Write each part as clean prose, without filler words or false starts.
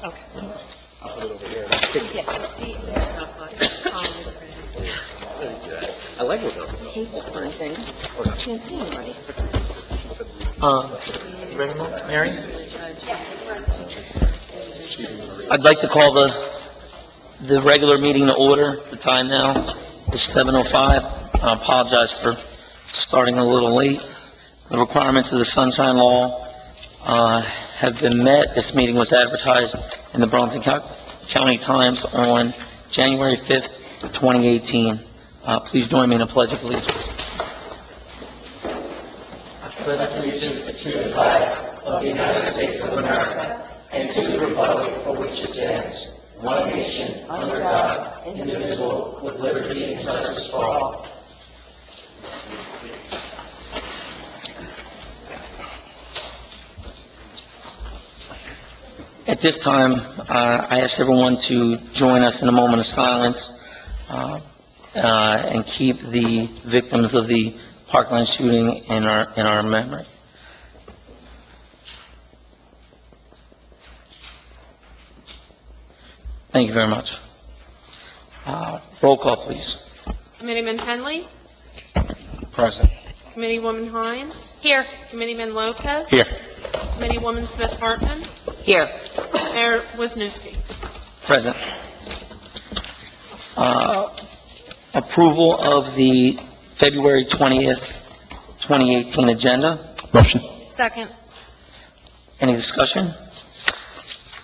Okay. I'll put it over here. Yeah, see, I like it though. hate this one thing. Can't see anybody. Ready, Mary? I'd like to call the regular meeting to order. The time now is 7:05. I apologize for starting a little late. The requirements of the Sunshine Law have been met. This meeting was advertised in the Burlington County Times on January 5th, 2018. Please join me in a pledge of allegiance. I pledge allegiance to the flag of the United States of America and to the republic for which it stands, one nation, under God, indivisible, with liberty and justice for all. At this time, I ask everyone to join us in a moment of silence and keep the victims of the Parkland shooting in our memory. Thank you very much. Roll call, please. Committeeman Henley. Present. Committeewoman Hines. Here. Committeeman Lopez. Here. Committeewoman Smith-Hartman. Here. Mayor Wisniewski. Present. Approval of the February 20th, 2018 agenda. Motion. Second. Any discussion?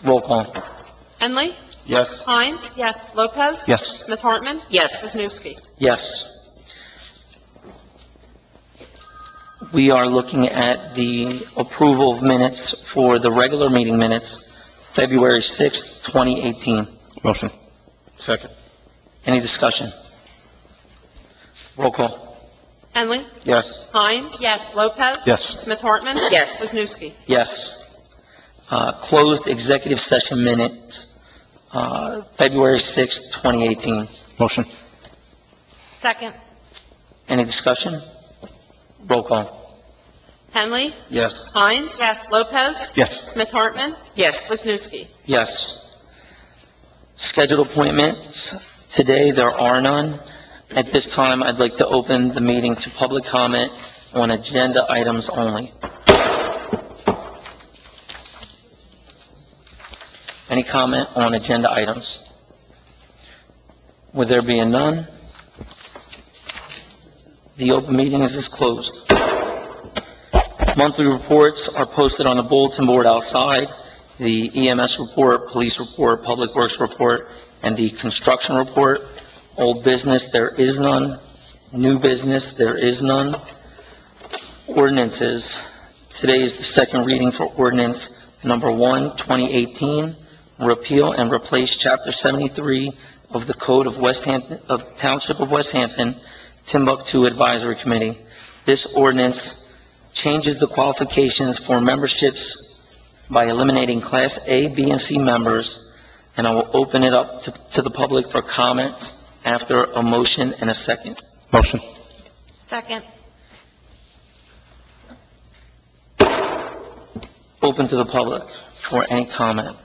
Roll call. Henley. Yes. Hines. Yes. Lopez. Yes. Smith-Hartman. Yes. Wisniewski. Yes. We are looking at the approval of minutes for the regular meeting minutes, February 6th, 2018. Motion. Second. Any discussion? Roll call. Henley. Yes. Hines. Yes. Lopez. Yes. Smith-Hartman. Yes. Wisniewski. Yes. Closed executive session minutes, February 6th, 2018. Motion. Second. Any discussion? Roll call. Henley. Yes. Hines. Yes. Lopez. Yes. Smith-Hartman. Yes. Wisniewski. Yes. Scheduled appointments. Today, there are none. At this time, I'd like to open the meeting to public comment on agenda items only. Any comment on agenda items? Would there be a none? The open meeting is closed. Monthly reports are posted on the bulletin board outside. The EMS report, police report, public works report, and the construction report. Old business, there is none. New business, there is none. Ordinances. Today is the second reading for ordinance number 1, 2018, repeal and replace Chapter 73 of the Code of Township of West Hampton, Timbuktu Advisory Committee. This ordinance changes the qualifications for memberships by eliminating Class A, B, and C members, and I will open it up to the public for comments after a motion and a second. Motion. Second. Open to the public for any comment.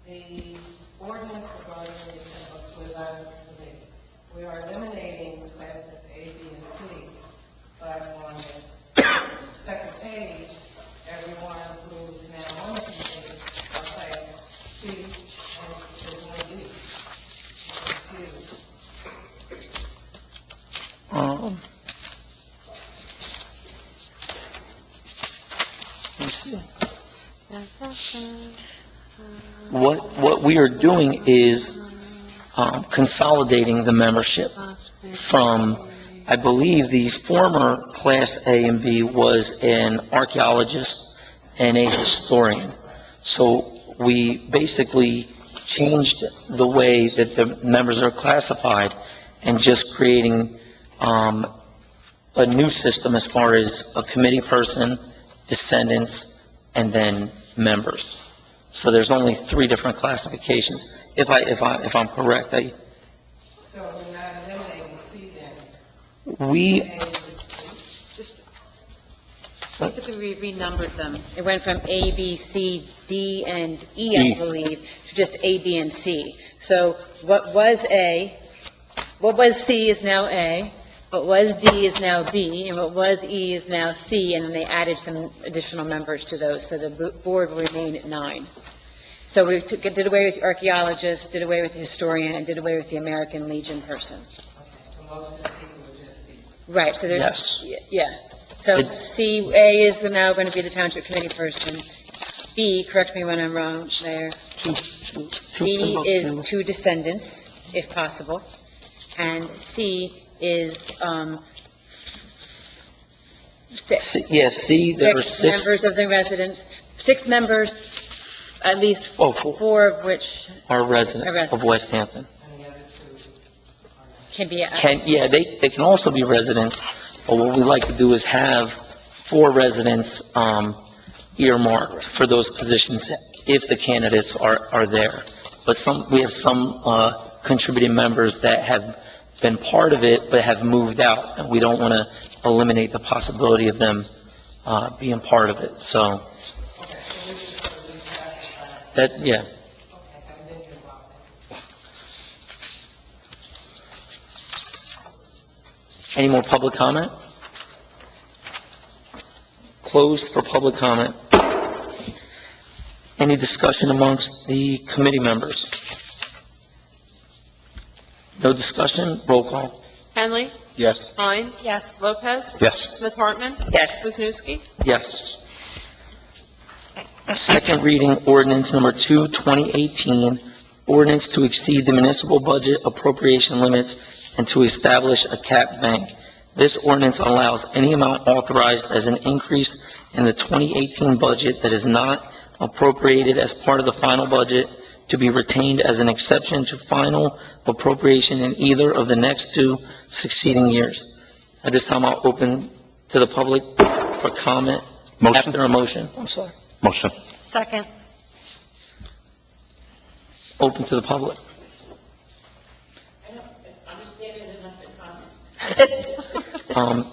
The ordinance regarding the Timbuktu Advisory Committee, we are eliminating classes A, B, and C, but on the second page, everyone who is now on the committee are class C and there's no D. Confused. Let me see. What we are doing is consolidating the membership from, I believe, the former Class A and B was an archaeologist and a historian. So we basically changed the way that the members are classified and just creating a new system as far as a committee person, descendants, and then members. So there's only 3 different classifications. If I'm correct, So we're not eliminating C then? we, Just, basically, we renumbered them. It went from A, B, C, D, and E, E. I believe, to just A, B, and C. So what was C is now A, what was D is now B, and what was E is now C, and then they added some additional members to those, so the board will remain at 9. So we did away with the archaeologist, did away with the historian, and did away with the American Legion person. Okay, so most of the people are just C. Right, so there's... Yes. Yeah. So C, A is now going to be the Township Committee person. B, correct me when I'm wrong there, B is 2 descendants, if possible. And C is, 6. Yeah, see, there are 6 6, members of the residents, 6 members, at least Oh, 4. 4 of which are Are residents residents. of West Hampton. And the other 2 are not. can be... Yeah, they can also be residents, but what we like to do is have 4 residents, earmarked for those positions if the candidates are there. But we have some, contributing members that have been part of it but have moved out, and we don't want to eliminate the possibility of them, being part of it, so, Okay, so we just sort of reclassify. that, yeah. Okay, I'm thinking about that. Any more public comment? Closed for public comment. Any discussion amongst the committee members? No discussion? Roll call. Henley. Yes. Hines. Yes. Lopez. Yes. Smith Hartman. Yes. Wisniewski. Yes. Second reading ordinance number 2, 2018, ordinance to exceed the municipal budget appropriation limits and to establish a cap bank. This ordinance allows any amount authorized as an increase in the 2018 budget that is not appropriated as part of the final budget to be retained as an exception to final appropriation in either of the next 2 succeeding years. At this time, I'll open to the public for comment. Motion. After a motion, I'm sorry. Motion. Second. Open to the public.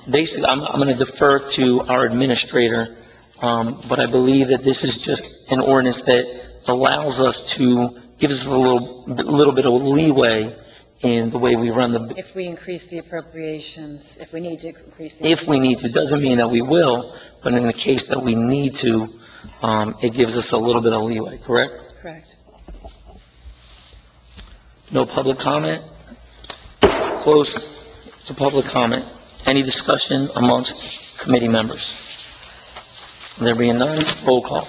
Basically, I'm going to defer to our administrator, but I believe that this is just an ordinance that allows us to, gives us a little bit of leeway in the way we run the, If we increase the appropriations, if we need to increase the... if we need to. Doesn't mean that we will, but in the case that we need to, it gives us a little bit of leeway, correct? Correct. No public comment? Close to public comment. Any discussion amongst committee members? There being none, roll call.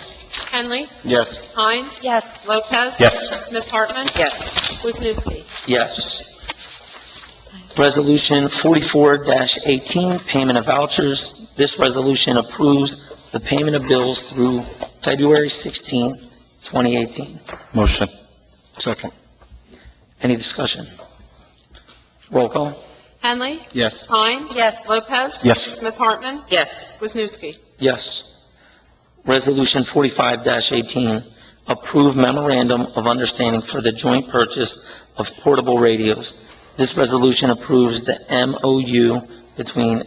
Henley. Yes. Hines. Yes. Lopez. Yes. Smith Hartman. Yes. Wisniewski. Yes. Resolution 44-18, payment of vouchers. This resolution approves the payment of bills through February 16, 2018. Motion. Second. Any discussion? Roll call. Henley. Yes. Hines. Yes. Lopez. Yes. Smith Hartman. Yes. Wisniewski. Yes. Resolution 45-18, approve memorandum of understanding for the joint purchase of portable radios. This resolution approves the MOU between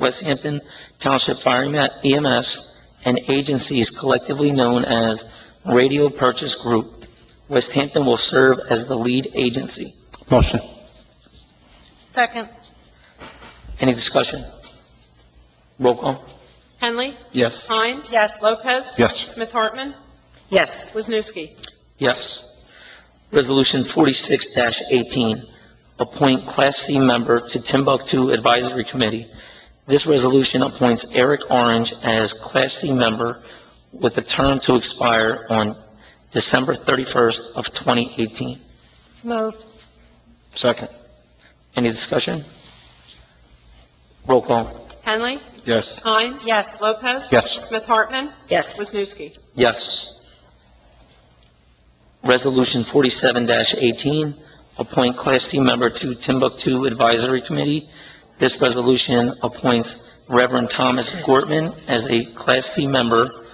West Hampton Township Fire EMS and agencies collectively known as Radio Purchase Group. West Hampton will serve as the lead agency. Motion. Second. Any discussion? Roll call. Henley. Yes. Hines. Yes. Lopez. Yes. Smith Hartman. Yes. Wisniewski. Yes. Resolution 46-18, appoint Class C member to Timbuktu Advisory Committee. This resolution appoints Eric Orange as Class C member with a term to expire on December 31st of 2018. Moved. Second. Any discussion? Roll call. Henley. Yes. Hines. Yes. Lopez. Yes. Smith Hartman. Yes. Wisniewski. Yes. Resolution 47-18, appoint Class C member to Timbuktu Advisory Committee. This resolution appoints Reverend Thomas Gortman as a Class C member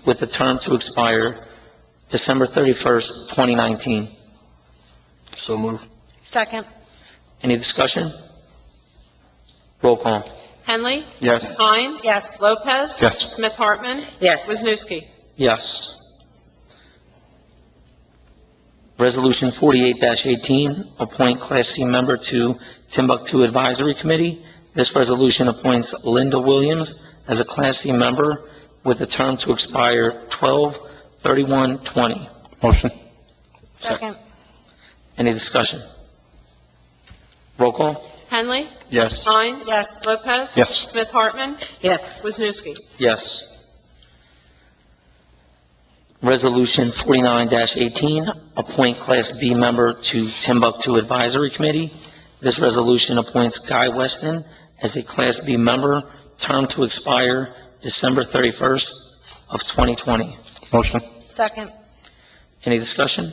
with the term to expire December 31st, 2019. So moved. Second. Any discussion? Roll call. Henley. Yes. Hines. Yes. Lopez. Yes. Smith Hartman. Yes. Wisniewski. Yes. Resolution 48-18, appoint Class C member to Timbuktu Advisory Committee. This resolution appoints Linda Williams as a Class C member with a term to expire 12/31/20. Motion. Second. Any discussion? Roll call? Henley. Yes. Hines. Yes. Lopez. Yes. Smith Hartman. Yes. Wisniewski. Yes. Resolution 49-18, appoint Class B member to Timbuktu Advisory Committee. This resolution appoints Guy Weston as a Class B member, term to expire December 31st of 2020. Motion. Second. Any discussion?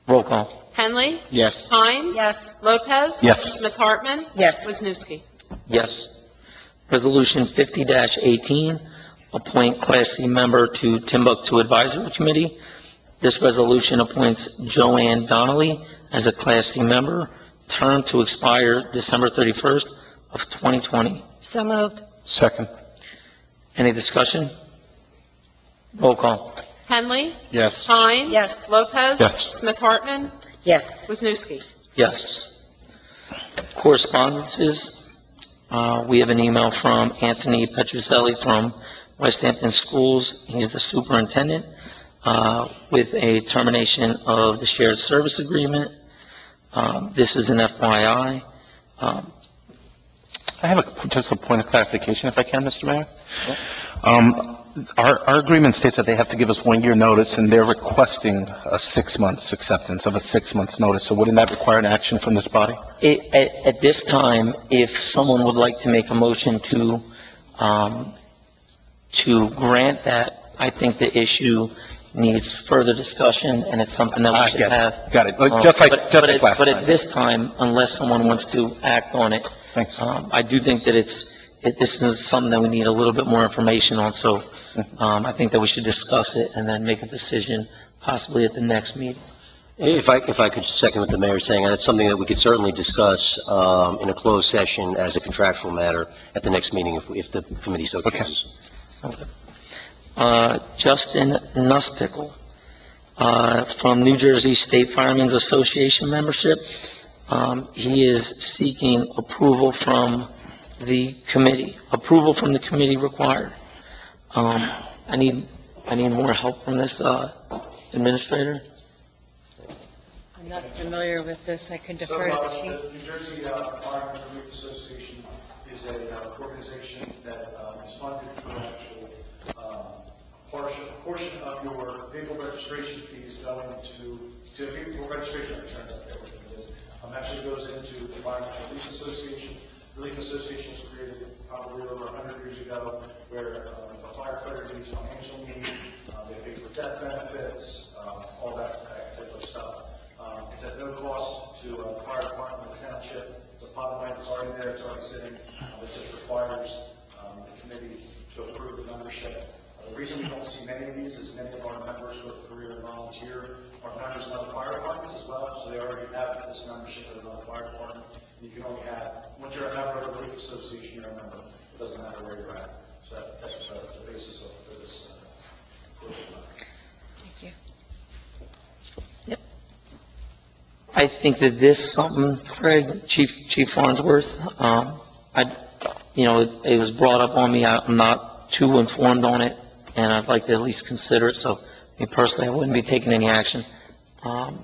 Roll call. Henley. Yes. Hines. Yes. Lopez. Yes. Smith Hartman. Yes. Wisniewski. Yes. Resolution 50-18, appoint Class C member to Timbuktu Advisory Committee. This resolution appoints Joanne Donnelly as a Class C member, term to expire December 31st of 2020. So moved. Second. Any discussion? Roll call. Henley. Yes. Hines. Yes. Lopez. Yes. Smith Hartman. Yes. Wisniewski. Yes. Correspondences. We have an email from Anthony Petruzelli from West Hampton Schools. He's the superintendent, with a termination of the shared service agreement. This is an FYI. I have just a point of clarification, if I can, Mr. Mayor. Our agreement states that they have to give us 1 year notice, and they're requesting a 6 months acceptance of a 6 months notice. So wouldn't that require an action from this body? At this time, if someone would like to make a motion to grant that, I think the issue needs further discussion, and it's something that we should have. Got it. Just like last But at time. this time, unless someone wants to act on it, Thanks. I do think that this is something that we need a little bit more information on, so I think that we should discuss it and then make a decision possibly at the next meeting. If I could just second what the mayor's saying, and it's something that we could certainly discuss in a closed session as a contractual matter at the next meeting if the committee so Okay. chooses. Okay. Justin Nuspickle, from New Jersey State Firemen's Association membership. He is seeking approval from the committee. Approval from the committee required. I need more help from this, administrator. I'm not familiar with this. I could So, defer to the chief. the New Jersey Firemen's Relief Association is an organization that is funded for actual portion of your vehicle registration fees going to vehicle registration insurance. Actually goes into the Environmental Relief Association. Relief Association was created probably over 100 years ago, where a firefighter needs financial need, they pay for death benefits, all that type of stuff. It's at no cost to the fire department of the township. The pot of money is already there, it's already sitting. It just requires the committee to approve the membership. The reason we don't see many of these is many of our members with career and volunteer are members of other fire departments as well, so they already have this membership of another fire department. You can only have, once you're a member of the Relief Association, you're a member. It doesn't matter where you're at. So that's the basis of for this. Thank you. I think that this something, Craig, Chief Farnsworth, it was brought up on me. I'm not too informed on it, and I'd like to at least consider it. So, me personally, I wouldn't be taking any action on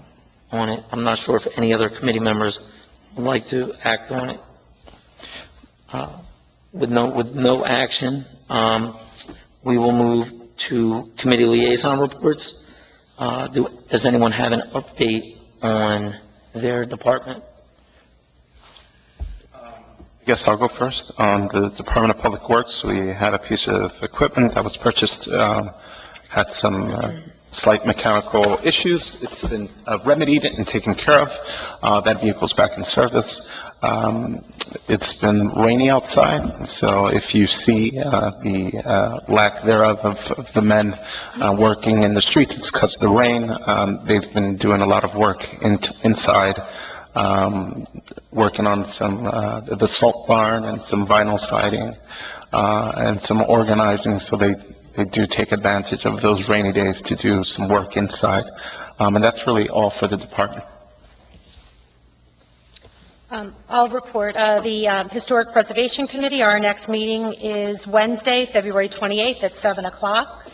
it. I'm not sure if any other committee members would like to act on it. With no action, we will move to committee liaison reports. Does anyone have an update on their department? I guess I'll go first. On the Department of Public Works, we had a piece of equipment that was purchased, had some slight mechanical issues. It's been remedied and taken care of. That vehicle's back in service. It's been rainy outside, so if you see the lack thereof of the men working in the streets, it's because of the rain. They've been doing a lot of work inside, working on some the salt barn and some vinyl siding and some organizing, so they do take advantage of those rainy days to do some work inside. And that's really all for the department. I'll report. The Historic Preservation Committee, our next meeting is Wednesday, February 28th at 7 o'clock.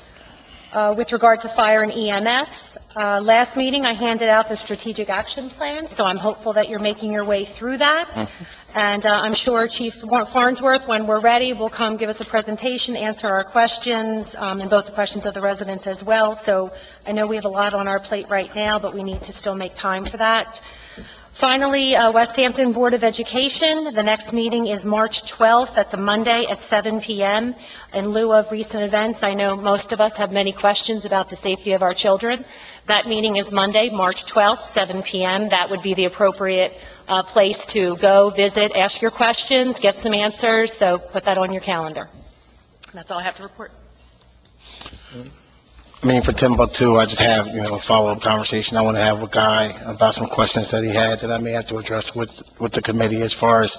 With regard to fire and EMS, last meeting I handed out the strategic action plan, so I'm hopeful that you're making your way through that. And I'm sure Chief Farnsworth, when we're ready, will come give us a presentation, answer our questions, and both the questions of the residents as well. So I know we have a lot on our plate right now, but we need to still make time for that. Finally, West Hampton Board of Education, the next meeting is March 12th. That's a Monday at 7 p.m. In lieu of recent events, I know most of us have many questions about the safety of our children. That meeting is Monday, March 12th, 7 p.m. That would be the appropriate place to go, visit, ask your questions, get some answers, so put that on your calendar. That's all I have to report. I mean, for Timbuktu, I just have, a follow-up conversation I want to have with Guy about some questions that he had that I may have to address with the committee as far as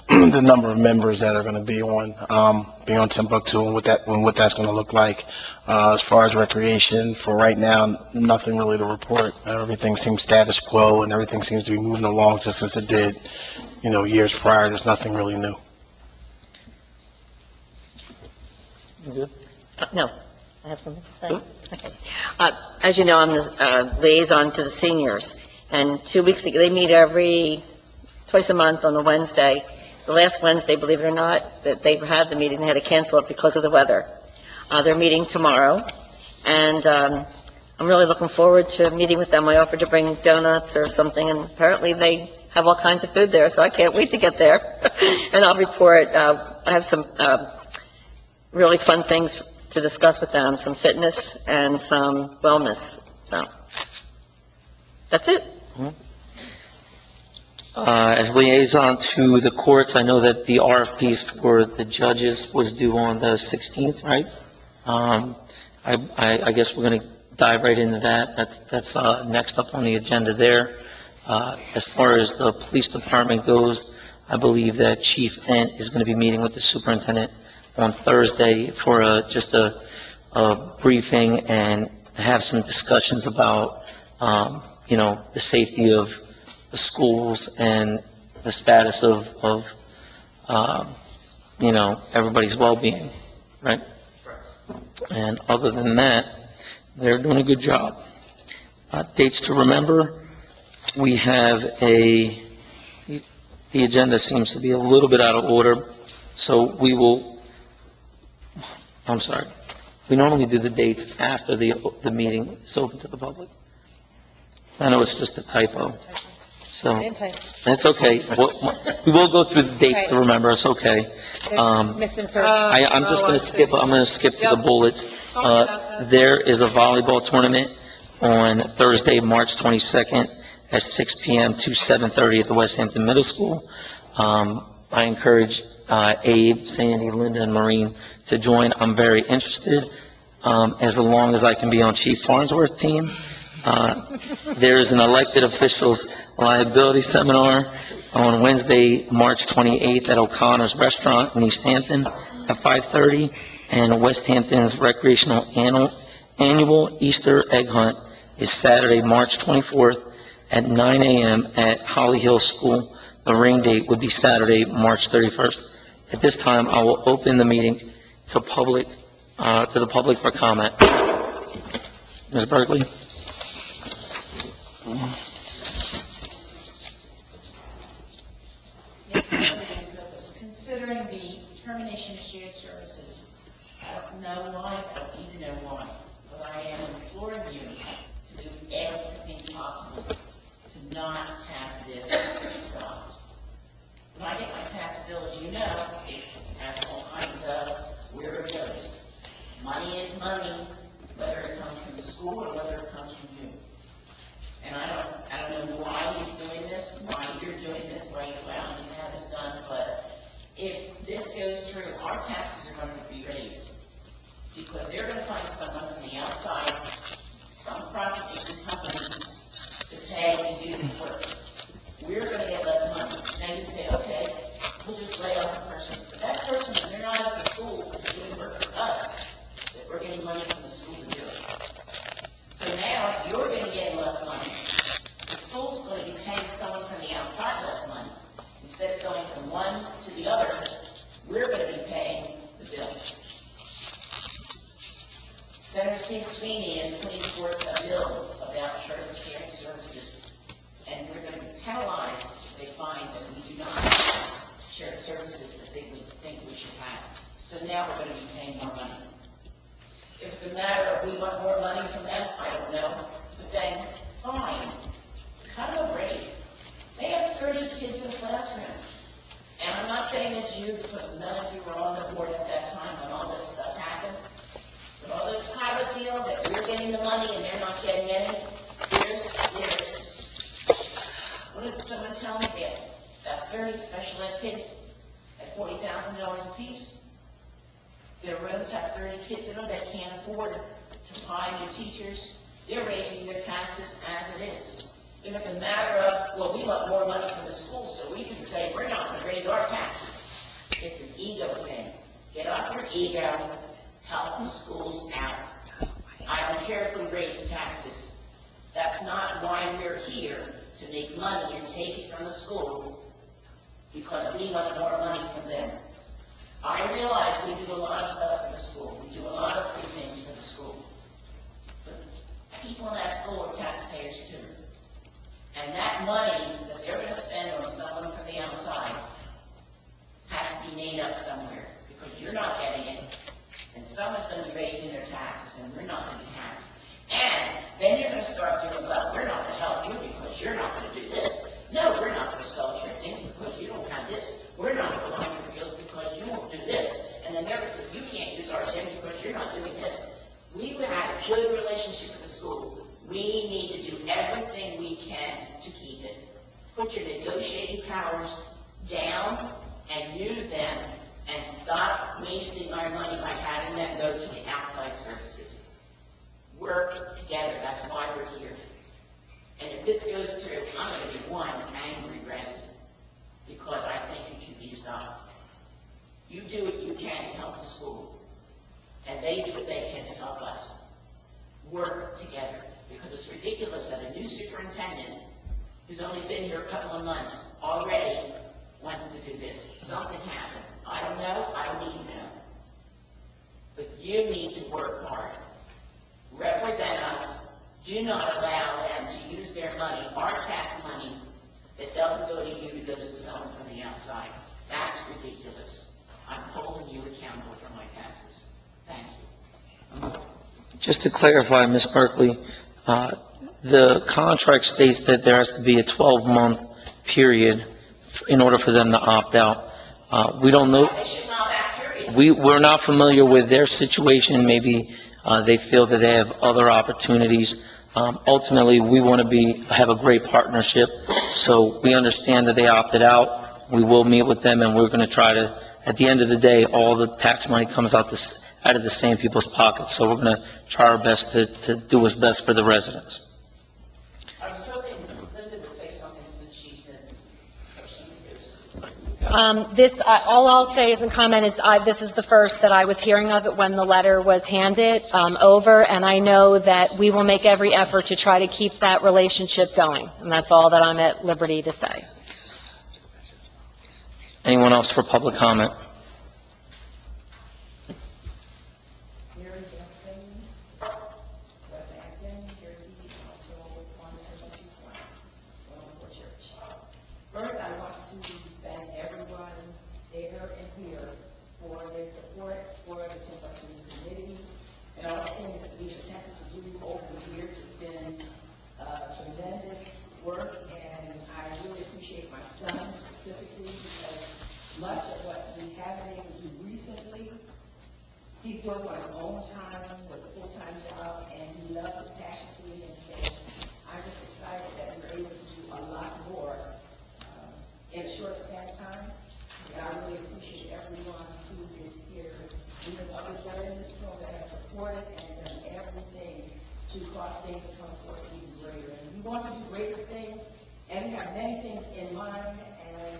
the number of members that are going to be on Timbuktu and what that's going to look like. As far as recreation, for right now, nothing really to report. Everything seems status quo and everything seems to be moving along just as it did, years prior. There's nothing really new. You good? No, I have something to say. Okay. As you know, I'm the liaison to the seniors, and 2 weeks ago, they meet twice a month on a Wednesday. The last Wednesday, believe it or not, that they had the meeting, they had to cancel it because of the weather. They're meeting tomorrow, and I'm really looking forward to meeting with them. I offered to bring donuts or something, and apparently they have all kinds of food there, so I can't wait to get there. And I'll report. I have some really fun things to discuss with them, some fitness and some wellness. So that's it. As liaison to the courts, I know that the RFPs for the judges was due on the 16th, right? I guess we're going to dive right into that. That's next up on the agenda there. As far as the police department goes, I believe that Chief Ent is going to be meeting with the superintendent on Thursday for just a briefing and have some discussions about, the safety of the schools and the status of everybody's well-being, right? And other than that, they're doing a good job. Dates to remember, we have the agenda seems to be a little bit out of order, so we normally do the dates after the meeting is open to the public. I know it's just a typo, so that's okay. We will go through the dates to remember. It's okay. I'm just going to skip. I'm going to skip to the bullets. There is a volleyball tournament on Thursday, March 22nd at 6 p.m. to 7:30 at the West Hampton Middle School. I encourage Abe, Sandy, Linda, and Maureen to join. I'm very interested, as long as I can be on Chief Farnsworth's team. There is an elected officials liability seminar on Wednesday, March 28th at O'Connor's Restaurant in East Hampton at 5:30, and West Hampton's recreational annual Easter egg hunt is Saturday, March 24th at 9 a.m. at Holly Hill School. The rain date would be Saturday, March 31st. At this time, I will open the meeting to the public for comment. Ms. Berkeley? Considering the termination of shared services, I don't know why, I don't even know why, but I am imploring you to do everything possible to not have this stopped. When I get my tax bill, as you know, it has all kinds of where it goes. Money is money, whether it comes from the school or whether comes from you. And I don't know why he's doing this, why you're doing this, why you allow him to have this done, but if this goes through, our taxes are going to be raised. Because they're going to find someone from the outside, some propagation company, to pay to do this work. We're going to get less money. Now you say, okay, we'll just lay off the person. But that person, when they're not at the school, is doing work for us, that we're getting money from the school to do it. So now you're going to get less money. The school's going to be paying someone from the outside less money. Instead of going from one to the other, we're going to be paying the bill. Senator Steve Sweeney is putting forth a bill about shared services, and we're going to be penalized if they find that we do not have shared services that they would think we should have. So now we're going to be paying more money. If it's a matter of we want more money from them, I don't know. But then, fine. Cut them a break. They have 30 kids in the classroom. And I'm not saying it's you because none of you were on the board at that time when all this stuff happened. But all those pilot deals that we're getting the money and they're not getting any, what did someone tell me? They have about 30 special ed kids at $40,000 apiece. Their rooms have 30 kids in them that can't afford to buy new teachers. They're raising their taxes as it is. If it's a matter of, well, we want more money from the school, so we can say we're not going to raise our taxes. It's an ego thing. Get off your ego. Help the schools out. I don't care if we raise taxes. That's not why we're here, to make money and take it from the school, because we want more money from them. I realize we do a lot of stuff for the school. We do a lot of good things for the school. But people in that school are taxpayers too. And that money that they're going to spend on someone from the outside has to be made up somewhere, because you're not getting it. And someone's going to be raising their taxes, and we're not going to be happy. And then you're going to start doing, well, we're not going to help you because you're not going to do this. No, we're not going to sell your things because you don't have this. We're not going to line your bills because you won't do this. And then they're going to say, you can't use our gym because you're not doing this. We would have a good relationship with the school. We need to do everything we can to keep it. Put your negotiating powers down and use them, and stop wasting our money by having that go to the outside services. Work together. That's why we're here. And if this goes through, I'm going to be one angry resident, because I think it can be stopped. You do what you can to help the school, and they do what they can to help us. Work together, because it's ridiculous that a new superintendent who's only been here a couple of months already wants to do this. Something happened. I don't know. I don't need to know. But you need to work hard. Represent us. Do not allow them to use their money, our tax money, that doesn't go to you, it goes to someone from the outside. That's ridiculous. I'm holding you accountable for my taxes. Thank you. Just to clarify, Ms. Berkeley, the contract states that there has to be a 12-month period in order for them to opt out. We don't know. They should not have period. We're not familiar with their situation. Maybe they feel that they have other opportunities. Ultimately, we want to have a great partnership. So we understand that they opted out. We will meet with them, and we're going to try to, at the end of the day, all the tax money comes out of the same people's pockets. So we're going to try our best to do what's best for the residents. I was hoping Linda would say something since she said all I'll say as a comment is this is the first that I was hearing of it when the letter was handed over, and I know that we will make every effort to try to keep that relationship going, and that's all that I'm at liberty to say. Anyone else for public comment? First, I want to thank everyone there and here for their support for the Township Committee and all the things that we've attempted to do over the years. It's been tremendous work, and I really appreciate my son specifically, because much of what we haven't been able to do recently, he's doing on his own time with a full-time job, and he loves it passionately, they have many things in mind, and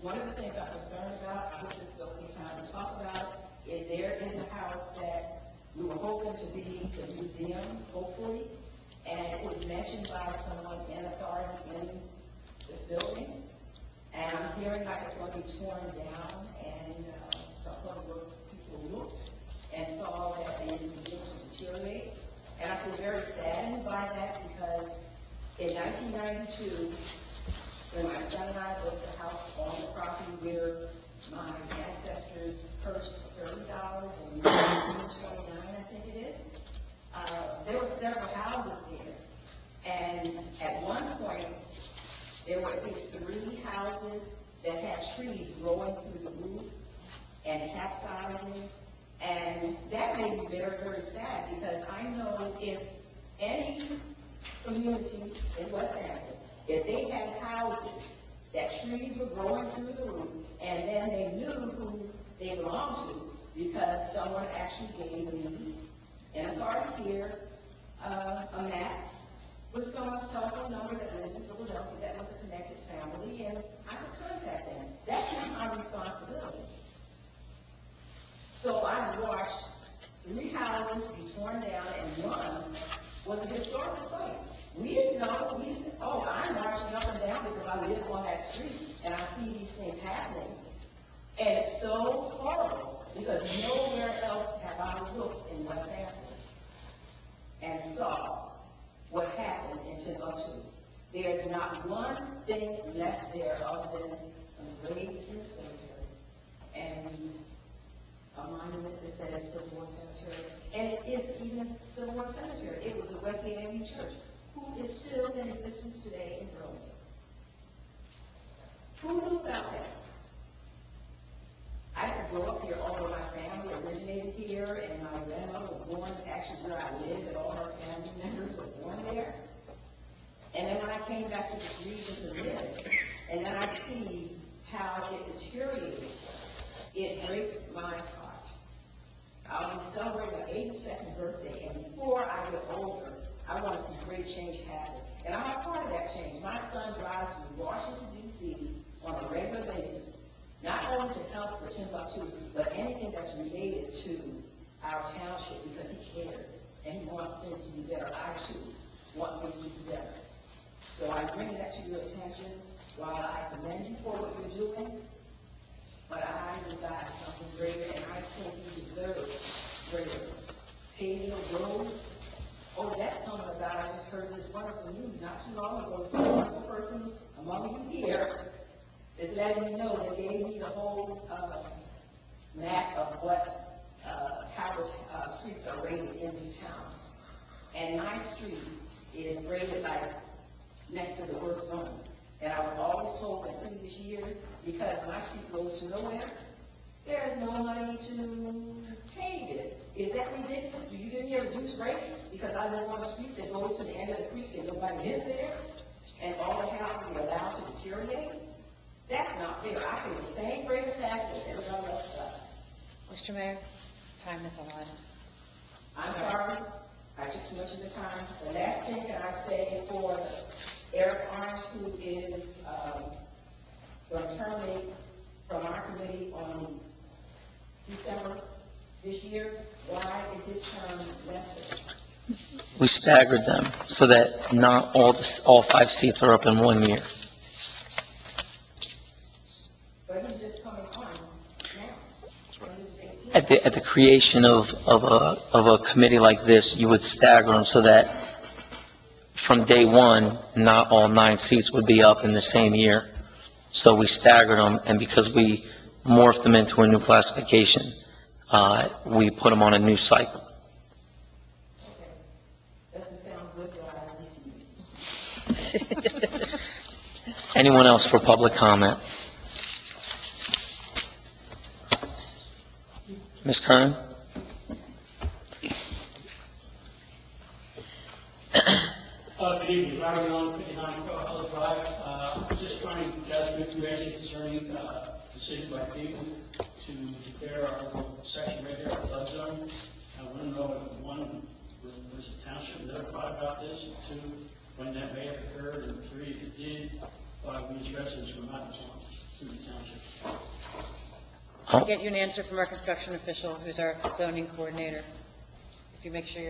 one of the things I'm concerned about, I wish this would be time to talk about, is there is a house that we were hoping to be the museum, hopefully, and it was mentioned by someone in authority in this building, and I'm hearing like it's going to be torn down, and some of those people looked and saw that it is beginning to deteriorate, and I feel very saddened by that because in 1992, when my son and I built the house on the property where my ancestors purchased for $30 in 1929, I think it is, there were several houses there. And at one point, there were at least 3 houses that had trees growing through the roof and capsizing. And that made me very, very sad because I know if any community in West Hampton, if they had houses that trees were growing through the roof and then they knew who they belonged to because someone actually gave me in authority here a map with someone's telephone number that lives in Philadelphia that was a connected family, and I could contact them. That's not my responsibility. So I watched 3 houses be torn down, and one was a historical site. We didn't know. We said, oh, I'm marching up and down because I live on that street, and I see these things happening. And it's so horrible because nowhere else have I looked in West Hampton and saw what happened in Timbuktu. There's not one thing left there other than some graves in the cemetery and a monument that says Civil War Cemetery. And it isn't even a Civil War Cemetery. It was a Wesleyan AME church, who is still in existence today in Burlington. Who knew about that? I could grow up here, although my family originated here, and my grandmother was born actually where I lived, and all her family members were born there. And then when I came back to this region to live, and then I see how it deteriorated, it breaks my heart. I'll be celebrating my 82nd birthday, and before I get older, I want to see great change happen. And I'm a part of that change. My son drives from Washington, D.C. on a regular basis, not only to help for Timbuktu, but anything that's related to our township because he cares and he wants things to be better. I, too, want things to be better. So I bring that to your attention while I commend you for what you're doing, but I desire something greater, and I think you deserve greater. Paving roads. Oh, that's coming about. I just heard this wonderful news not too long ago. Some wonderful person among you here is letting me know they gave me the whole map of what how the streets are rated in this town. And my street is rated like next to the worst one. And I was always told in previous years, because my street goes to nowhere, there's no money to pave it. Is that ridiculous? Do you give me a reduced rate because I live on a street that goes to the end of the creek and nobody lives there, and all the houses are allowed to deteriorate? That's not fair. I pay the same rate of taxes as everybody else does. Mr. Mayor, time is allotted. I'm sorry, I took too much of the time. The last thing that I say for Eric Orange, who is going to terminate from our committee on December this year, why is his term vested? We staggered them so that not all 5 seats are up in 1 year. But he's just coming on now. When this is 18. At the creation of a committee like this, you would stagger them so that from day one, not all 9 seats would be up in the same year. So we staggered them, and because we morphed them into a new classification, we put them on a new cycle. Anyone else for public comment? Ms. Kern? Good evening, Larry Young, 59 Carl Drive. I'm just trying to gather information concerning decision by people to declare our little section right here, our flood zone. I want to know if one, was the township notified about this, and 2, when that may have occurred, and 3, if it did, which residents were not informed to the township. I'll get you an answer from our construction official, who's our zoning coordinator. If you make sure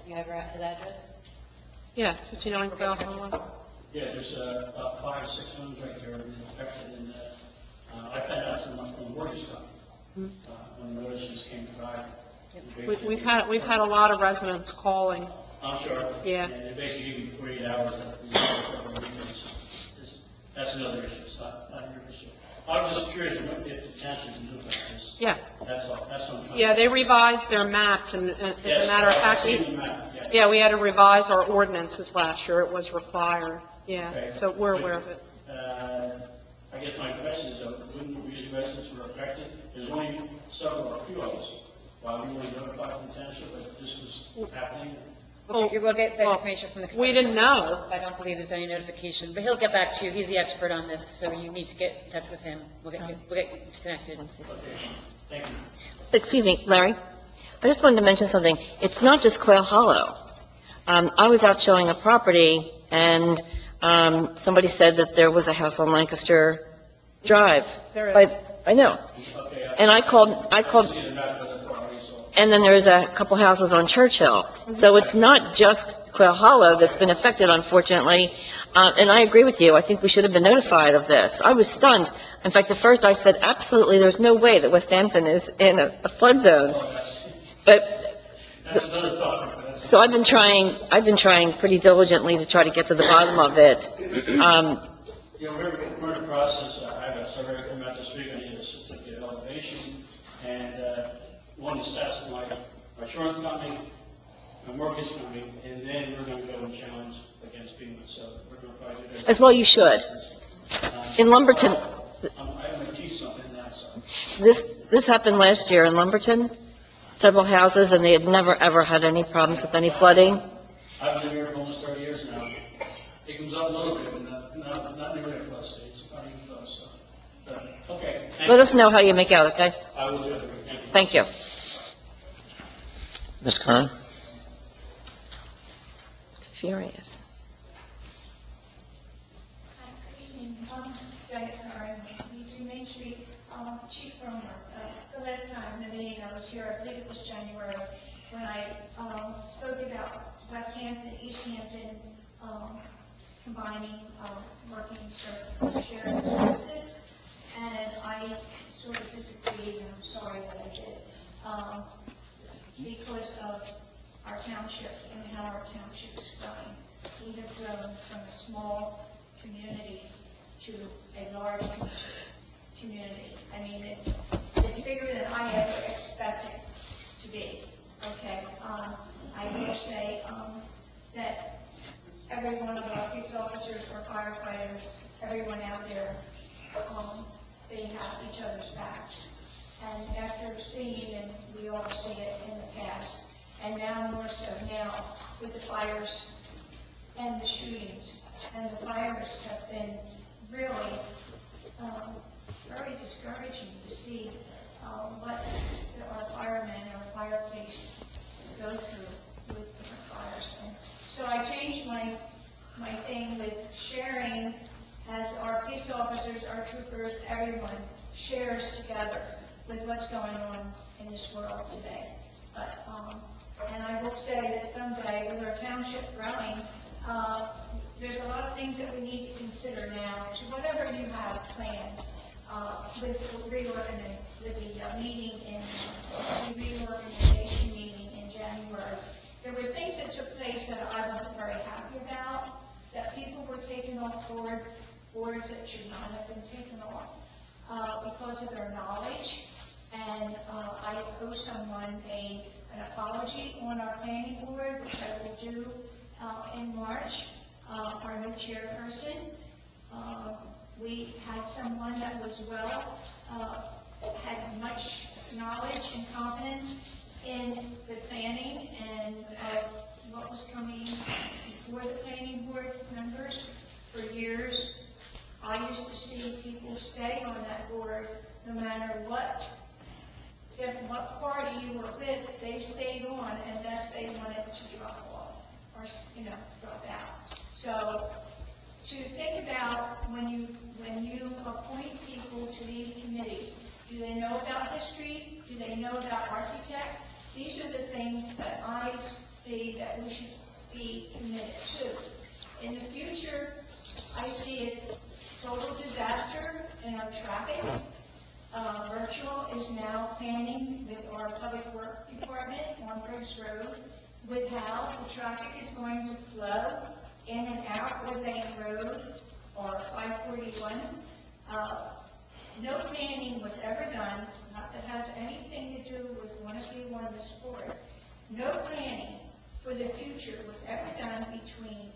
you have his address. Yeah, 59 Quail Hollow. Yeah, there's about 5 or 6 homes right there that are affected, and I found out so much from the mortgage company when the notices came Friday. We've had a lot of residents calling. I'm sure. Yeah. And they basically give you 48 hours. That's another issue. It's not your issue. I was just curious if the township knew about this. Yeah. That's all. That's what I'm trying. Yeah, they revised their maps, and as a Yes, matter of I've fact, seen the map, yeah. yeah, we had to revise our ordinances last year. It was required. Yeah, Okay. so we're aware of it. I guess my question is, though, wouldn't we as residents were affected? There's only several or a few of us. While we were notified from the township that this was happening. We'll get that information from the. We didn't know. I don't believe there's any notification, but he'll get back to you. He's the expert on this, so you need to get in touch with him. We'll get you connected. Okay, thank you. Excuse me, Larry. I just wanted to mention something. It's not just Quail Hollow. I was out showing a property, and somebody said that there was a house on Lancaster Drive. There is. I know. Okay, And I called, see the map of the property, so. and then there's a couple houses on Churchill. So it's not just Quail Hollow that's been affected, unfortunately. And I agree with you. I think we should have been notified of this. I was stunned. In fact, at first I said, absolutely, there's no way that West Hampton is in a flood zone. But, That's another topic. so I've been trying pretty diligently to try to get to the bottom of it. You know, we're in the process, I have a survey coming out this week, I need a certificate of elevation, and one is satisfied my insurance company, my mortgage company, and then we're going to go and challenge against FEMA, so we're going to probably do that. As well you should. In Lumberton, I'm going to teach something now, so. this happened last year in Lumberton, several houses, and they had never, ever had any problems with any flooding. I've been here for almost 30 years now. It comes up a little bit, but not near the flood states, not even close, so. Okay, thank Let you. us know how you make out, okay? I will do it, thank you. Thank you. Ms. Kern? Furious. Good evening. Janet Curran, Main Street. Chief Romer, the last time in the meeting I was here, I believe it was January, when I spoke about West Hampton, East Hampton, combining working sharing services, and I sort of disagreed, and I'm sorry that I did, because of our township and how our township is growing. We have grown from a small community to a large community. I mean, it's bigger than I ever expected to be. Okay, I will say that every one of our police officers or firefighters, everyone out there, they have each other's backs. And after seeing, and we all see it in the past, and now more so now with the fires and the shootings, and the fires have been really very discouraging to see what our firemen, our fire police go through with different fires. And so I changed my thing with sharing, as our police officers, our troopers, everyone shares together with what's going on in this world today. But and I will say that someday, with our township growing, there's a lot of things that we need to consider now, to whatever you have planned, with the meeting in, the reorganization meeting in January. There were things that took place that I wasn't very happy about, that people were taking off boards that should not have been taken off, because of their knowledge. And I owe someone an apology on our planning board, which I will do in March. Our new chairperson, we had someone that was had much knowledge and confidence in the planning and what was coming before the planning board members for years. I used to see people stay on that board no matter what party you were with, they stayed on unless they wanted to drop off or, drop out. So to think about when you appoint people to these committees, do they know about history? Do they know about architect? These are the things that I see that we should be committed to. In the future, I see a total disaster in our traffic. Virtual is now planning with our public work department on Briggs Road with how the traffic is going to flow in and out Woodland Road or 541. No planning was ever done, not that has anything to do with one of you on the sport. No planning for the future was ever done between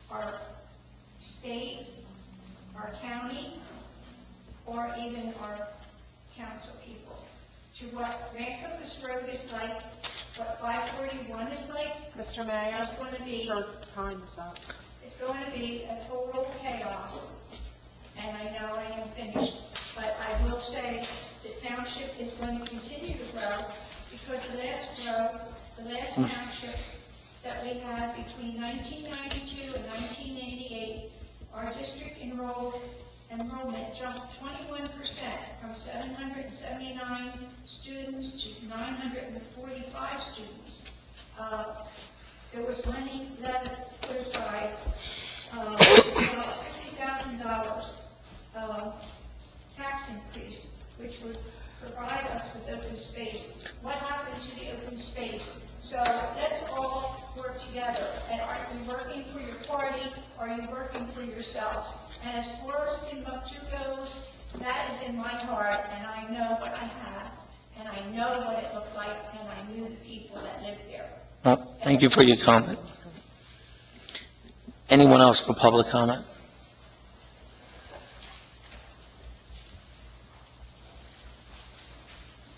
our state, our county, or even our council people. To what Rancomas Road is like, what 541 is like. Mr. Mayor, it's going to be, your time is up. It's going to be a total chaos. And I know I am finished, but I will say the township is going to continue to grow because the last township that we had between 1992 and 1988, our district enrollment jumped 21% from 779 students to 945 students. There was money that put aside, $50,000 tax increase, which would provide us with open space. What happened to the open space? So let's all work together. And are you working for your party, or are you working for yourselves? And as far as Timbuktu goes, that is in my heart, and I know what I have, and I know what it looked like, and I knew the people that lived there. Well, thank you for your comment. Anyone else for public comment?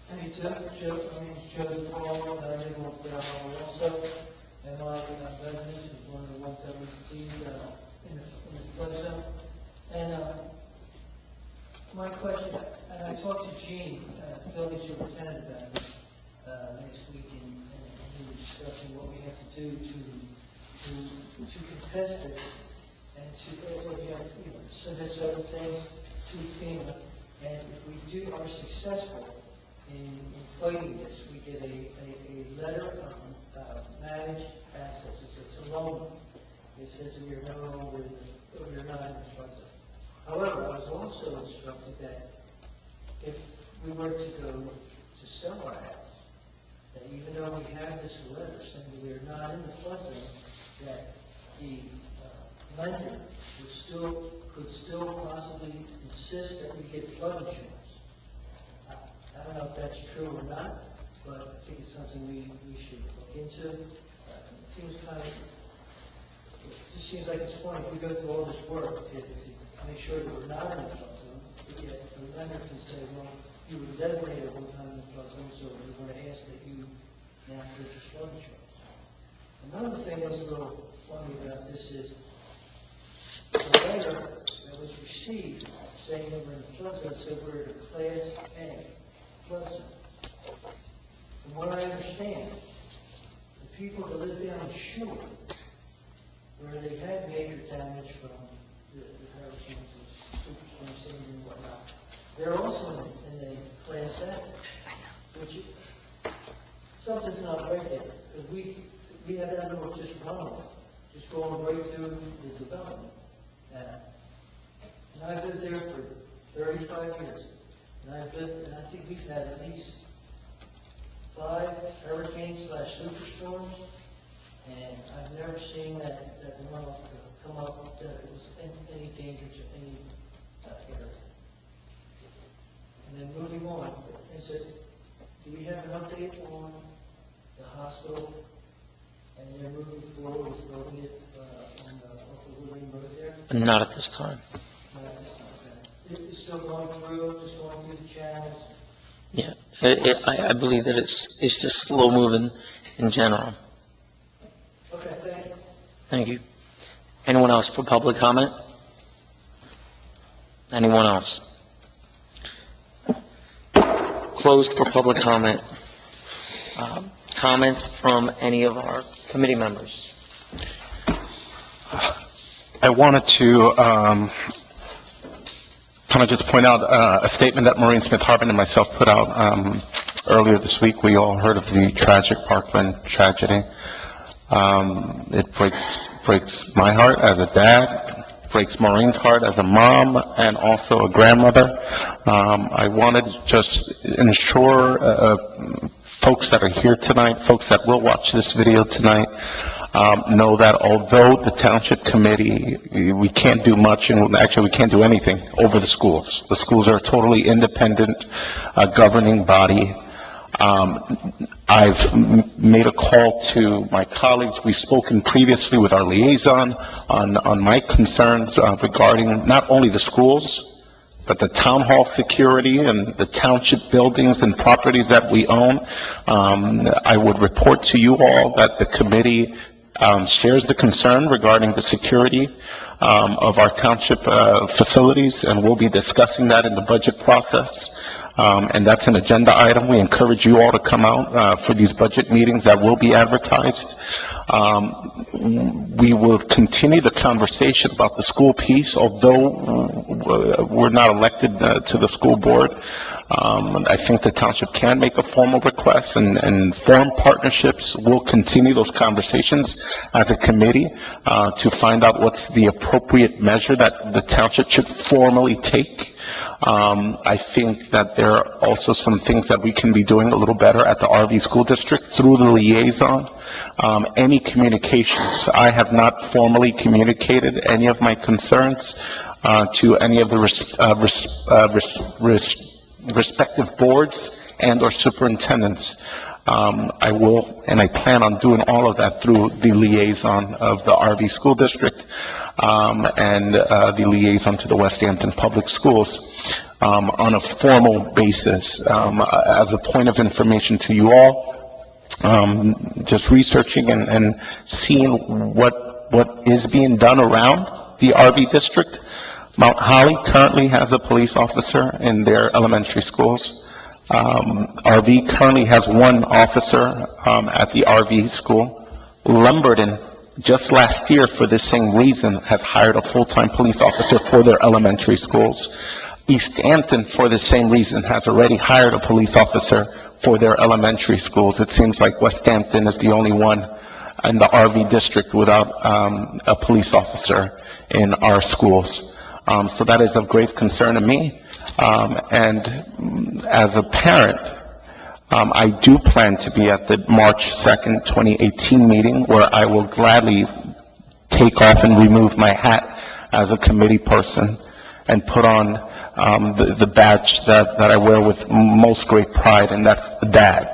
Hey, Jeff, my name's Joe Paul, and I live on Brown also, and my residence is one of the ones that was in the flood zone. And my question, and I talked to Gene, building superintendent, about this next week, and he was discussing what we have to do to contest it, and to submit certain things to FEMA, and if we are successful in fighting this, we get a letter of managed assets. It's a loan. It says we are no longer we are not in the flood zone. However, I was also instructed that if we were to go to sell our house, that even though we have this letter saying we are not in the flood zone, that the lender could still possibly insist that we get flood insurance. I don't know if that's true or not, but I think it's something we should look into. It seems it just seems like it's funny. We go through all this work to make sure that we're not in the flood zone. Yet the lender can say, well, you were designated one time in the flood zone, so we're going to ask that you now purchase flood insurance. Another thing that's a little funny about this is the letter that was received saying that we're in the flood zone said we're in a Class A flood zone. From what I understand, the people that live down the shore, where they had major damage from the hurricanes and superstorms and whatnot, they're also in the Class A, which something's not right there. Because we had that little just runoff, just going right through the development. And I've lived there for 35 years. And I think we've had at least 5 hurricanes/superstorms, and I've never seen that runoff come up that it was any danger to any area. And then moving on, do we have an update on the hospital? And they're moving forward with building it on the Woodland Road there? Not at this time. Not at this time. It's still going through the channels? Yeah, I believe that it's just slow moving in general. Okay, thank you. Thank you. Anyone else for public comment? Anyone else? Closed for public comment. Comments from any of our committee members? I wanted to kind of just point out a statement that Maureen Smith-Harbin and myself put out earlier this week. We all heard of the tragic Parkland tragedy. It breaks my heart as a dad, breaks Maureen's heart as a mom, and also a grandmother. I wanted to just ensure folks that are here tonight, folks that will watch this video tonight, know that although the Township Committee, we can't do much, and actually we can't do anything over the schools. The schools are a totally independent governing body. I've made a call to my colleagues. We've spoken previously with our liaison on my concerns regarding not only the schools, but the town hall security and the township buildings and properties that we own. I would report to you all that the committee shares the concern regarding the security of our township facilities, and we'll be discussing that in the budget process. And that's an agenda item. We encourage you all to come out for these budget meetings that will be advertised. We will continue the conversation about the school piece, although we're not elected to the school board. I think the township can make a formal request and form partnerships. We'll continue those conversations as a committee to find out what's the appropriate measure that the township should formally take. I think that there are also some things that we can be doing a little better at the RV school district through the liaison. Any communications, I have not formally communicated any of my concerns to any of the respective boards and or superintendents. I will, and I plan on doing all of that through the liaison of the RV school district and the liaison to the West Hampton Public Schools on a formal basis. As a point of information to you all, just researching and seeing what is being done around the RV district. Mount Holly currently has a police officer in their elementary schools. RV currently has one officer at the RV school. Lumberton, just last year for this same reason, has hired a full-time police officer for their elementary schools. East Hampton, for the same reason, has already hired a police officer for their elementary schools. It seems like West Hampton is the only one in the RV district without a police officer in our schools. So that is of great concern to me. And as a parent, I do plan to be at the March 2nd, 2018 meeting, where I will gladly take off and remove my hat as a committee person and put on the badge that I wear with most great pride, and that's the dad.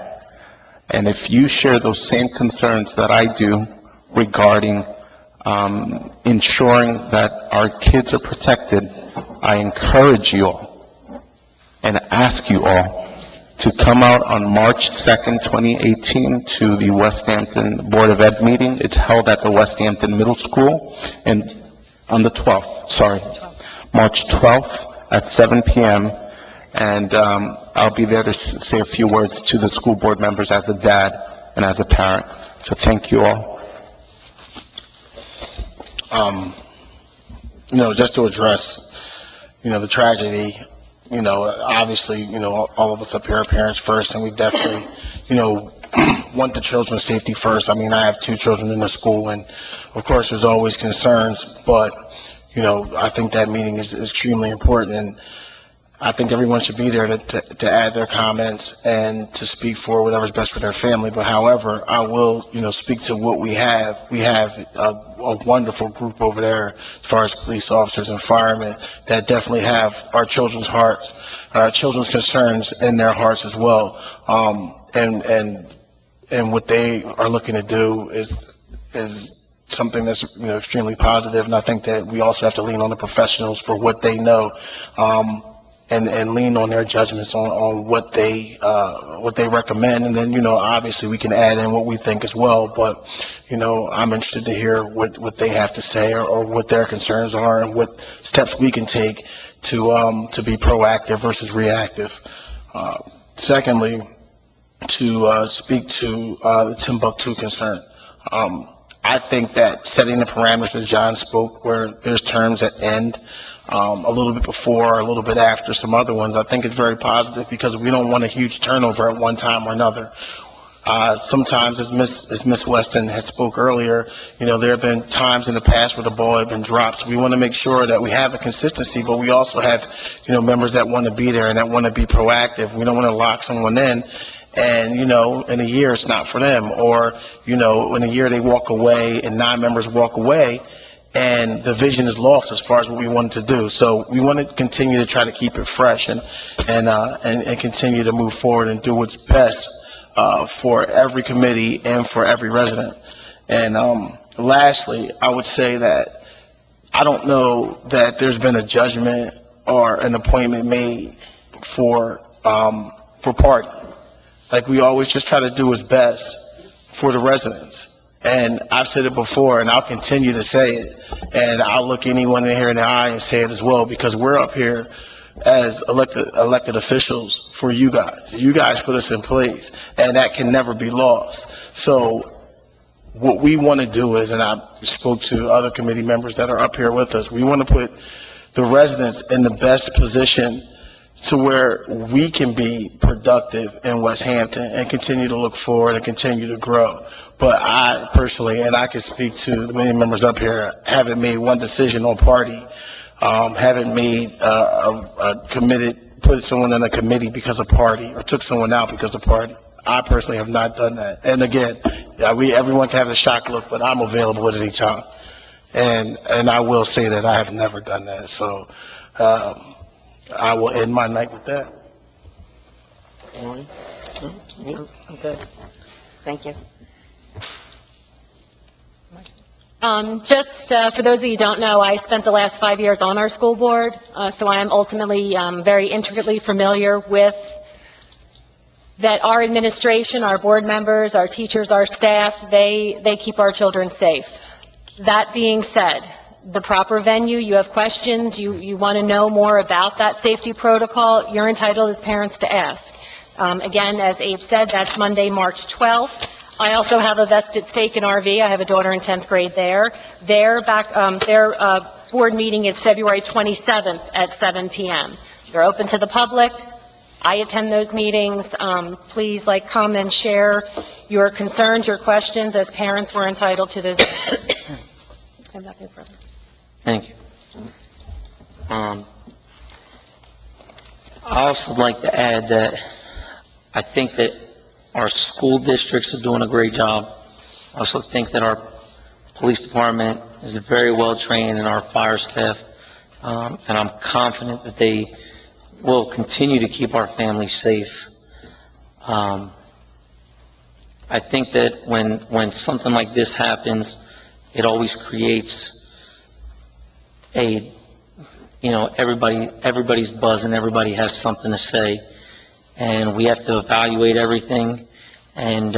And if you share those same concerns that I do regarding ensuring that our kids are protected, I encourage you all and ask you all to come out on March 2nd, 2018 to the West Hampton Board of Ed meeting. It's held at the West Hampton Middle School and on the 12th, March 12th at 7 p.m. And I'll be there to say a few words to the school board members as a dad and as a parent. So thank you all. Just to address, the tragedy, obviously, all of us up here are parents first, and we definitely, want the children's safety first. I mean, I have 2 children in the school, and of course, there's always concerns, but, I think that meeting is extremely important, and I think everyone should be there to add their comments and to speak for whatever's best for their family. But however, I will, speak to what we have. We have a wonderful group over there as far as police officers and firemen that definitely have our children's hearts, our children's concerns in their hearts as well. And what they are looking to do is something that's extremely positive. And I think that we also have to lean on the professionals for what they know. And lean on their judgments on what they recommend. And then, obviously we can add in what we think as well. But, I'm interested to hear what they have to say or what their concerns are and what steps we can take to be proactive versus reactive. Secondly, to speak to the Timbuktu concern. I think that setting the parameters that John spoke, where there's terms that end a little bit before, a little bit after some other ones, I think is very positive because we don't want a huge turnover at one time or another. Sometimes, as Miss Weston had spoke earlier, there have been times in the past where the ball had been dropped. So we want to make sure that we have a consistency, but we also have, members that want to be there and that want to be proactive. We don't want to lock someone in and, in a year it's not for them. Or, in a year they walk away and 9 members walk away and the vision is lost as far as what we wanted to do. So we want to continue to try to keep it fresh and continue to move forward and do what's best for every committee and for every resident. And lastly, I would say that I don't know that there's been a judgment or an appointment made for party. Like, we always just try to do what's best for the residents. And I've said it before, and I'll continue to say it, and I'll look anyone in here in the eye and say it as well, because we're up here as elected officials for you guys. You guys put us in place, and that can never be lost. So what we want to do is, and I spoke to other committee members that are up here with us, we want to put the residents in the best position to where we can be productive in West Hampton and continue to look forward and continue to grow. But I personally, and I can speak to the many members up here, haven't made one decision on party, haven't made put someone in a committee because of party or took someone out because of party. I personally have not done that. And again, everyone can have a shock look, but I'm available at any time. And I will say that I have never done that. So I will end my night with that. Okay. Thank you. Just for those of you who don't know, I spent the last 5 years on our school board, so I am ultimately very intricately familiar with that. Our administration, our board members, our teachers, our staff, they keep our children safe. That being said, the proper venue, you have questions, you want to know more about that safety protocol, you're entitled as parents to ask. Again, as Abe said, that's Monday, March 12th. I also have a vested stake in RV. I have a daughter in 10th grade there. Their board meeting is February 27th at 7 p.m. They're open to the public. I attend those meetings. Please, come and share your concerns, your questions. As parents, we're entitled to those. Thank you. I also like to add that I think that our school districts are doing a great job. I also think that our police department is very well trained and our fire staff, and I'm confident that they will continue to keep our families safe. I think that when something like this happens, it always creates everybody's buzzing, everybody has something to say, and we have to evaluate everything and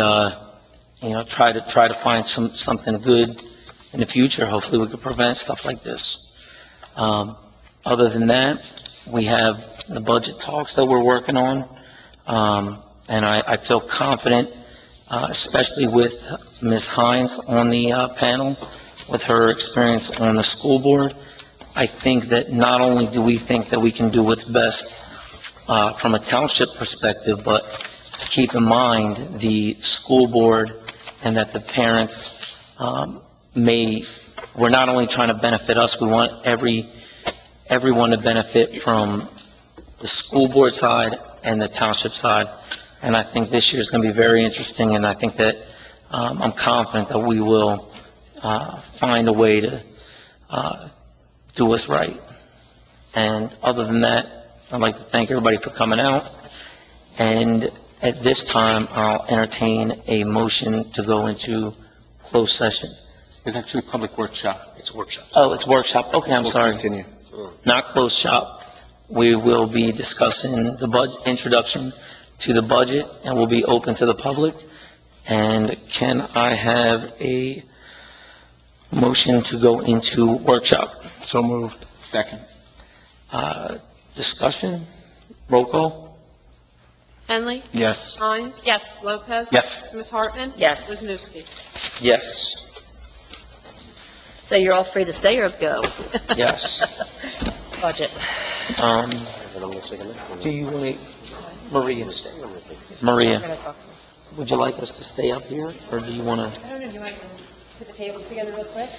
try to find something good in the future. Hopefully we can prevent stuff like this. Other than that, we have the budget talks that we're working on, and I feel confident, especially with Ms. Hines on the panel, with her experience on the school board. I think that not only do we think that we can do what's best from a township perspective, but keep in mind the school board and that the parents we're not only trying to benefit us, we want everyone to benefit from the school board side and the township side. And I think this year is going to be very interesting, and I think that I'm confident that we will find a way to do what's right. And other than that, I'd like to thank everybody for coming out. And at this time, I'll entertain a motion to go into closed session. It's actually public workshop. It's a workshop. Oh, it's workshop. Okay, I'm sorry. Continue. Not closed shop. We will be discussing the budget, introduction to the budget, and we'll be open to the public. And can I have a motion to go into workshop? So moved. Second. Discussion? Roll call? Henley? Yes. Hines? Yes. Lopez? Yes. Smith Hartman? Yes. Wisniewski? Yes. So you're all free to stay or go? Yes. Budget. And I'm going to second that. Do you want to, Maria, We're Maria, gonna talk to would you like us to stay up here, or do you want to? I don't know, do you want to put the table together real quick?